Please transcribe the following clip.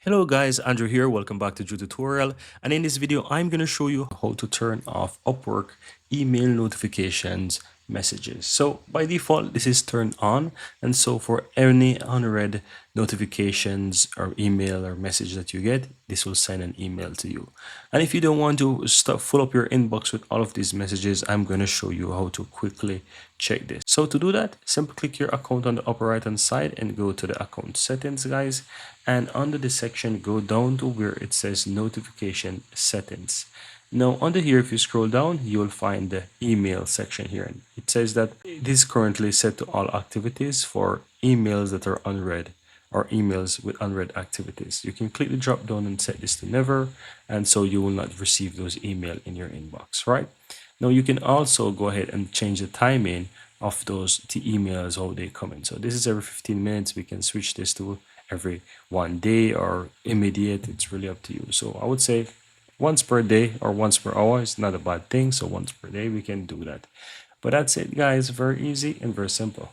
Hello guys, Andrew here. Welcome back to Drew Tutorial. And in this video, I'm going to show you how to turn off Upwork email notifications messages. So by default, this is turned on. And so for any unread notifications or email or message that you get, this will send an email to you. And if you don't want to fill up your inbox with all of these messages, I'm going to show you how to quickly check this. So to do that, simply click your account on the upper right hand side and go to the account settings, guys. And under the section, go down to where it says notification settings. Now under here, if you scroll down, you'll find the email section here. And it says that it is currently set to all activities for emails that are unread or emails with unread activities. You can click the drop down and set this to never, and so you will not receive those emails in your inbox, right? Now you can also go ahead and change the timing of those emails, how they come in. So this is every 15 minutes. We can switch this to every 1 day or immediate. It's really up to you. So I would say once per day or once per hour is not a bad thing. So once per day we can do that. But that's it, guys. Very easy and very simple.